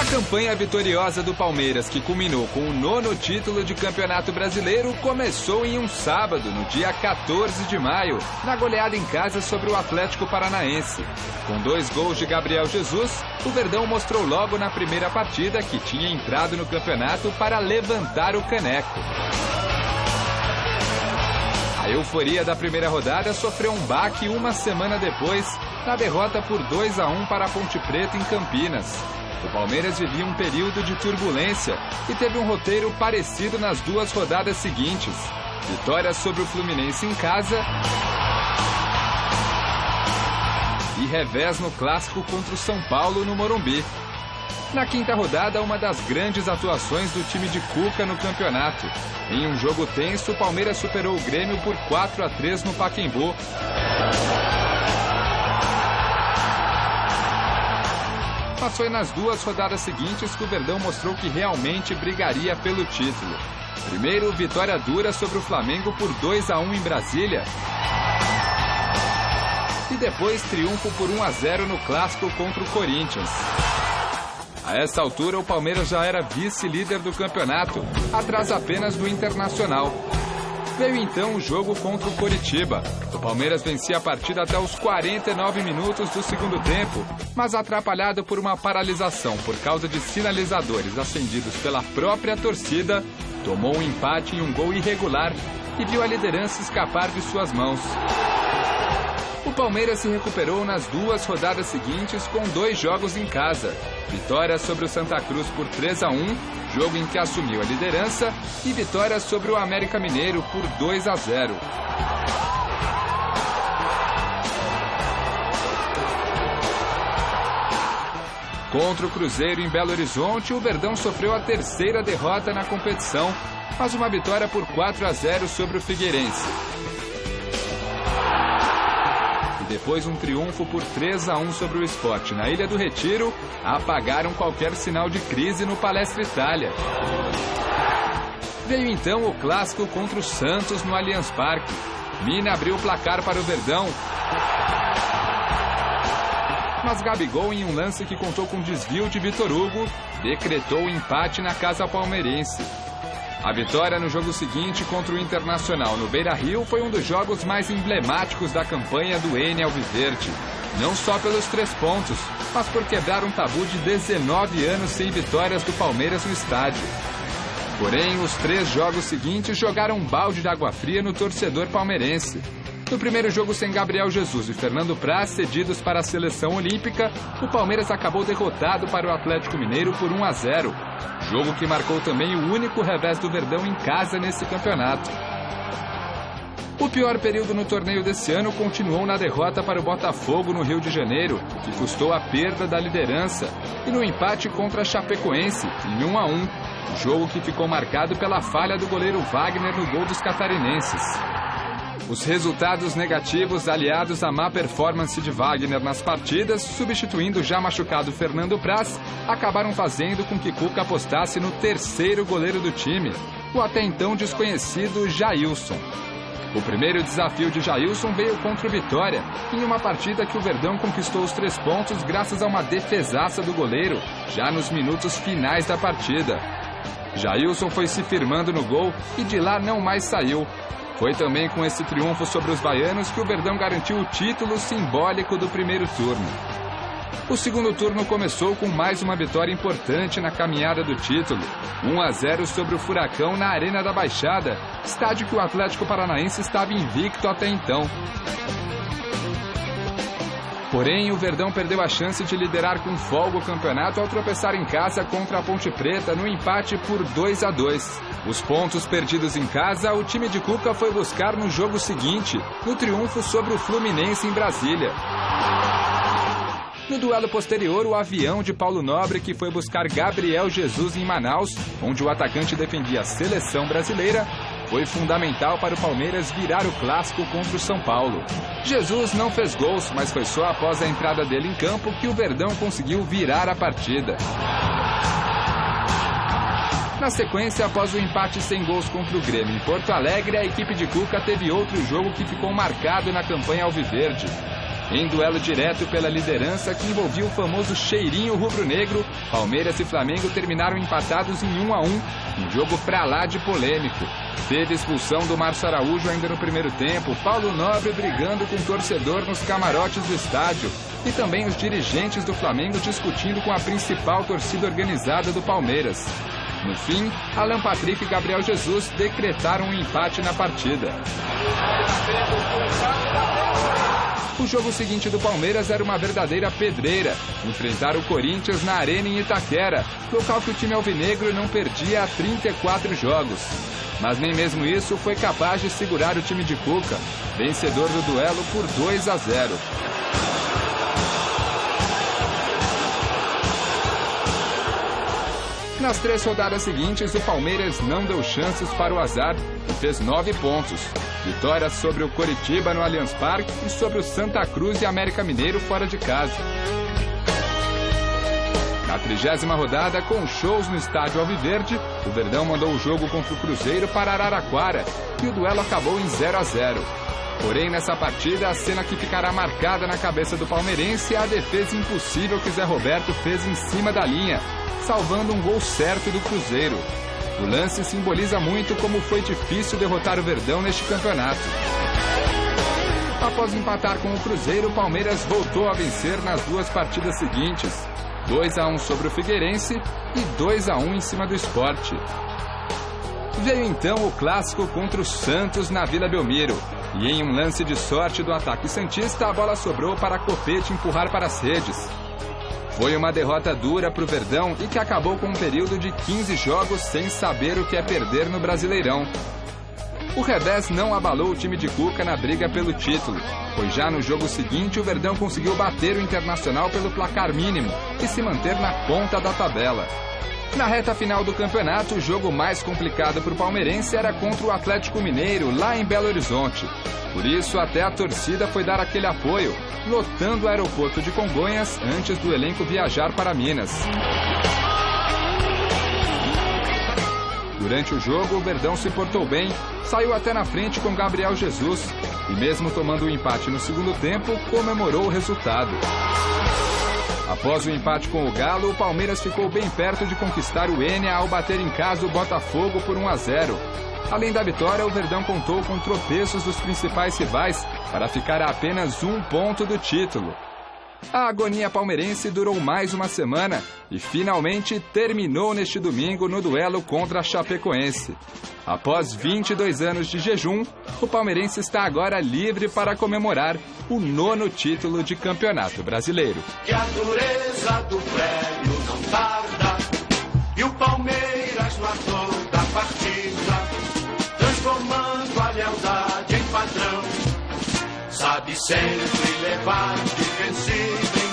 A campanha vitoriosa do Palmeiras, que culminou com o 9º título de Campeonato Brasileiro, começou em um sábado, no dia 14 de maio, na goleada em casa sobre o Atlético Paranaense. Com 2 gols de Gabriel Jesus, o Verdão mostrou logo na primeira partida que tinha entrado no campeonato para levantar o caneco. A euforia da primeira rodada sofreu um baque uma semana depois, na derrota por 2-1 para a Ponte Preta em Campinas. O Palmeiras vivia um período de turbulência e teve um roteiro parecido nas 2 rodadas seguintes. Vitória sobre o Fluminense em casa e revés no clássico contra o São Paulo no Morumbi. Na 5ª rodada, uma das grandes atuações do time de Cuca no campeonato. Em um jogo tenso, o Palmeiras superou o Grêmio por 4-3 no Pacaembu. Mas foi nas 2 rodadas seguintes que o Verdão mostrou que realmente brigaria pelo título. Primeiro, vitória dura sobre o Flamengo por 2-1 em Brasília. E depois, triunfo por 1-0 no clássico contra o Corinthians. A essa altura, o Palmeiras já era vice-líder do campeonato, atrás apenas do Internacional. Veio então o jogo contra o Coritiba. O Palmeiras vencia a partida até os 49 minutos do segundo tempo, mas atrapalhado por uma paralisação por causa de sinalizadores acendidos pela própria torcida, tomou um empate em um gol irregular e viu a liderança escapar de suas mãos. O Palmeiras se recuperou nas 2 rodadas seguintes com 2 jogos em casa. Vitória sobre o Santa Cruz por 3-1, jogo em que assumiu a liderança, e vitória sobre o América Mineiro por 2-0. Contra o Cruzeiro em Belo Horizonte, o Verdão sofreu a 3ª derrota na competição, mas uma vitória por 4-0 sobre o Figueirense. Depois um triunfo por 3-1 sobre o Sport na Ilha do Retiro, apagaram qualquer sinal de crise no Palestra Itália. Veio então o clássico contra o Santos no Allianz Parque. Mina abriu o placar para o Verdão, mas Gabigol, em um lance que contou com desvio de Vitor Hugo, decretou o empate na casa palmeirense. A vitória no jogo seguinte contra o Internacional no Beira-Rio foi um dos jogos mais emblemáticos da campanha do N Alviverde. Não só pelos 3 pontos, mas por quebrar um tabu de 19 anos sem vitórias do Palmeiras no estádio. Porém, os 3 jogos seguintes jogaram um balde de água fria no torcedor palmeirense. No primeiro jogo sem Gabriel Jesus e Fernando Praz cedidos para a seleção olímpica, o Palmeiras acabou derrotado para o Atlético Mineiro por 1-0. Jogo que marcou também o único revés do Verdão em casa nesse campeonato. O pior período no torneio desse ano continuou na derrota para o Botafogo no Rio de Janeiro, que custou a perda da liderança, e no empate contra a Chapecoense, em 1-1, jogo que ficou marcado pela falha do goleiro Wagner no gol dos catarinenses. Os resultados negativos, aliados à má performance de Wagner nas partidas, substituindo o já machucado Fernando Praz, acabaram fazendo com que Cuca apostasse no 3º goleiro do time, o até então desconhecido Jailson. O primeiro desafio de Jailson veio contra o Vitória, em uma partida que o Verdão conquistou os 3 pontos graças a uma defesaça do goleiro, já nos minutos finais da partida. Jailson foi se firmando no gol e de lá não mais saiu. Foi também com esse triunfo sobre os baianos que o Verdão garantiu o título simbólico do primeiro turno. O segundo turno começou com mais uma vitória importante na caminhada do título. 1-0 sobre o Furacão na Arena da Baixada, estádio que o Atlético Paranaense estava invicto até então. Porém, o Verdão perdeu a chance de liderar com folga o campeonato ao tropeçar em casa contra a Ponte Preta no empate por 2-2. Os pontos perdidos em casa, o time de Cuca foi buscar no jogo seguinte, no triunfo sobre o Fluminense em Brasília. No duelo posterior, o avião de Paulo Nobre, que foi buscar Gabriel Jesus em Manaus, onde o atacante defendia a seleção brasileira, foi fundamental para o Palmeiras virar o clássico contra o São Paulo. Jesus não fez gols, mas foi só após a entrada dele em campo que o Verdão conseguiu virar a partida. Na sequência, após o empate sem gols contra o Grêmio em Porto Alegre, a equipe de Cuca teve outro jogo que ficou marcado na campanha alviverde. Em duelo direto pela liderança que envolvia o famoso cheirinho rubro-negro, Palmeiras e Flamengo terminaram empatados em 1-1, um jogo pra lá de polêmico. Teve expulsão do Márcio Araújo ainda no primeiro tempo, Paulo Nobre brigando com o torcedor nos camarotes do estádio e também os dirigentes do Flamengo discutindo com a principal torcida organizada do Palmeiras. No fim, Alan Patrick e Gabriel Jesus decretaram um empate na partida. O jogo seguinte do Palmeiras era uma verdadeira pedreira, enfrentar o Corinthians na Arena em Itaquera, local que o time alvinegro não perdia há 34 jogos. Mas nem mesmo isso foi capaz de segurar o time de Cuca, vencedor do duelo por 2-0. Nas 3 rodadas seguintes, o Palmeiras não deu chances para o azar e fez 9 pontos. Vitórias sobre o Coritiba no Allianz Parque e sobre o Santa Cruz e América Mineiro fora de casa. Na 30ª rodada, com shows no estádio Alviverde, o Verdão mandou o jogo contra o Cruzeiro para Araraquara e o duelo acabou em 0-0. Porém, nessa partida, a cena que ficará marcada na cabeça do palmeirense é a defesa impossível que Zé Roberto fez em cima da linha, salvando um gol certo do Cruzeiro. O lance simboliza muito como foi difícil derrotar o Verdão neste campeonato. Após empatar com o Cruzeiro, o Palmeiras voltou a vencer nas 2 partidas seguintes. 2-1 sobre o Figueirense e 2-1 em cima do Sport. Veio então o clássico contra o Santos na Vila Belmiro. E em um lance de sorte do ataque santista, a bola sobrou para Copete empurrar para as redes. Foi uma derrota dura para o Verdão e que acabou com um período de 15 jogos sem saber o que é perder no Brasileirão. O revés não abalou o time de Cuca na briga pelo título, pois já no jogo seguinte o Verdão conseguiu bater o Internacional pelo placar mínimo e se manter na ponta da tabela. Na reta final do campeonato, o jogo mais complicado para o palmeirense era contra o Atlético Mineiro, lá em Belo Horizonte. Por isso, até a torcida foi dar aquele apoio, lotando o aeroporto de Congonhas antes do elenco viajar para Minas. Durante o jogo, o Verdão se portou bem, saiu até na frente com Gabriel Jesus e mesmo tomando o empate no segundo tempo, comemorou o resultado. Após o empate com o Galo, o Palmeiras ficou bem perto de conquistar o Enia ao bater em casa o Botafogo por 1-0. Além da vitória, o Verdão contou com tropeços dos principais rivais para ficar a apenas 1 ponto do título. A agonia palmeirense durou mais uma semana e finalmente terminou neste domingo no duelo contra a Chapecoense. Após 22 anos de jejum, o palmeirense está agora livre para comemorar o 9º título de Campeonato Brasileiro. Que a dureza do prêmio não tarda e o Palmeiras no ator da partida, transformando a lealdade em padrão, sabe sempre levar de vencido